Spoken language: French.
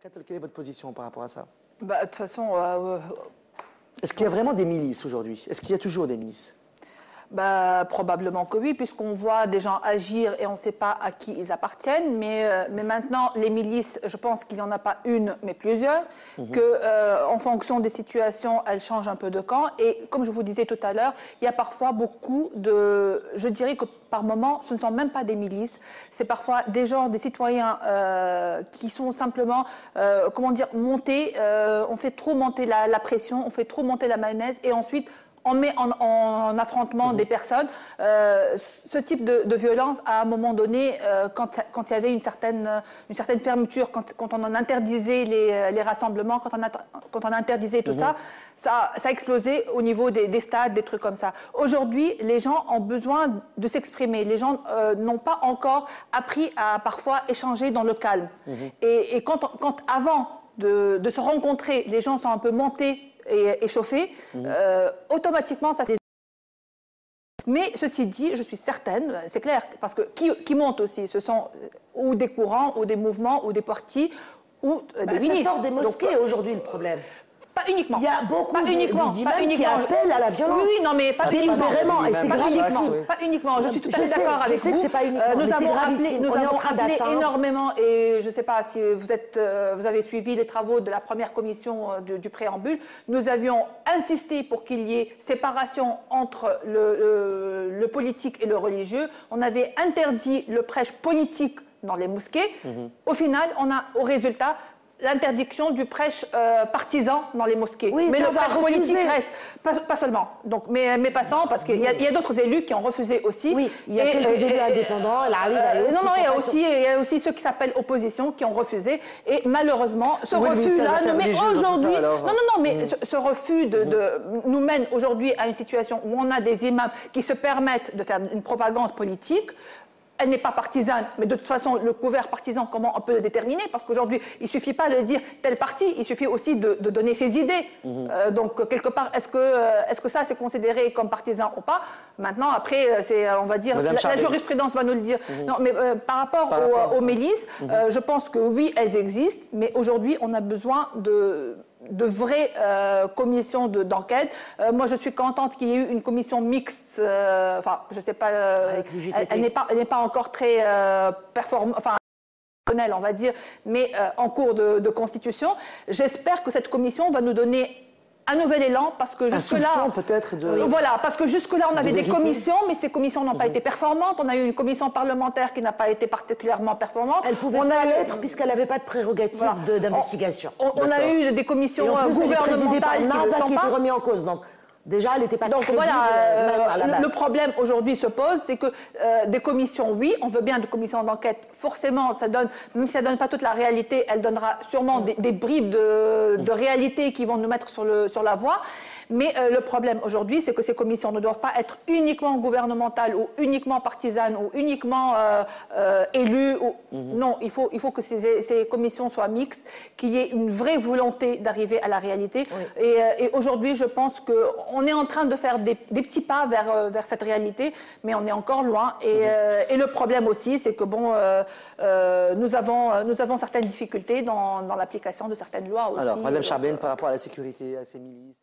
Quelle est votre position par rapport à ça? Bah, de toute façon... Est-ce qu'il y a vraiment des milices aujourd'hui? Est-ce qu'il y a toujours des milices? Bah, probablement que oui, puisqu'on voit des gens agir et on ne sait pas à qui ils appartiennent. Mais maintenant, les milices, je pense qu'il n'y en a pas une, mais plusieurs, en fonction des situations, elles changent un peu de camp. Et comme je vous disais tout à l'heure, il y a parfois beaucoup de... Je dirais que par moment, ce ne sont même pas des milices, c'est parfois des gens, des citoyens qui sont simplement, comment dire, montés, on fait trop monter la pression, on fait trop monter la mayonnaise et ensuite on met en affrontement des personnes. Ce type de violence, à un moment donné, quand il y avait une certaine fermeture, quand on en interdisait les rassemblements, quand on interdisait tout ça, ça a explosé au niveau des stades, des trucs comme ça. Aujourd'hui, les gens ont besoin de s'exprimer. Les gens n'ont pas encore appris à parfois échanger dans le calme. Et quand avant de se rencontrer, les gens sont un peu montés et échauffés, automatiquement ça fait... Mais ceci dit, je suis certaine, c'est clair, parce que qui monte aussi, ce sont ou des courants, ou des mouvements, ou des partis, ou des ministres. Ça sort des mosquées aujourd'hui le problème. Pas uniquement. Il y a beaucoup d'imams qui appellent à la violence. Oui, non, mais pas délibérément, et c'est gravissime. Pas uniquement. Je suis tout à fait d'accord avec vous. Je sais que c'est pas uniquement, mais c'est gravissime. Nous avons appelé énormément, et je ne sais pas si vous avez suivi les travaux de la première commission du préambule. Nous avions insisté pour qu'il y ait séparation entre le politique et le religieux. On avait interdit le prêche politique dans les mosquées. Au final, on a au résultat l'interdiction du prêche partisan dans les mosquées. Oui, mais le prêche politique reste, pas seulement. Donc, mais passant, parce qu'il y a d'autres élus qui ont refusé aussi. Oui, il y a quelques élus indépendants. Non, il y a aussi ceux qui s'appellent opposition qui ont refusé. Et malheureusement, ce refus-là, mais aujourd'hui, mais ce refus nous mène aujourd'hui à une situation où on a des imams qui se permettent de faire une propagande politique. Elle n'est pas partisane, mais de toute façon, le couvert partisan, comment on peut le déterminer? Parce qu'aujourd'hui, il ne suffit pas de dire tel parti, il suffit aussi de donner ses idées. Donc, quelque part, est-ce que ça, c'est considéré comme partisan ou pas? Maintenant, après, on va dire, la jurisprudence va nous le dire. Non, mais par rapport aux milices, je pense que oui, elles existent, mais aujourd'hui, on a besoin de vraies commissions d'enquête. Moi, je suis contente qu'il y ait eu une commission mixte, enfin, je ne sais pas, elle n'est pas encore très performante, enfin, on va dire, mais en cours de constitution. J'espère que cette commission va nous donner un nouvel élan, parce que jusque-là... peut-être Voilà, parce que jusque-là, on avait des commissions, mais ces commissions n'ont pas été performantes. On a eu une commission parlementaire qui n'a pas été particulièrement performante. Elle pouvait pas l'être, puisqu'elle n'avait pas de prérogative d'investigation. On a eu des commissions gouvernementales qui étaient remis en cause. Donc, déjà, elle n'était pas crédible. Donc voilà, le problème aujourd'hui se pose, c'est que des commissions, oui, on veut bien des commissions d'enquête. Forcément, ça donne, même si ça ne donne pas toute la réalité, elle donnera sûrement des bribes de réalité qui vont nous mettre sur la voie. Mais le problème aujourd'hui, c'est que ces commissions ne doivent pas être uniquement gouvernementales ou uniquement partisanes ou uniquement élues. Non, il faut que ces commissions soient mixtes, qu'il y ait une vraie volonté d'arriver à la réalité. Et aujourd'hui, je pense qu'on est en train de faire des petits pas vers cette réalité, mais on est encore loin. Et le problème aussi, c'est que bon, nous avons certaines difficultés dans l'application de certaines lois aussi. Alors, Madame Charbel, par rapport à la sécurité, à ces milices.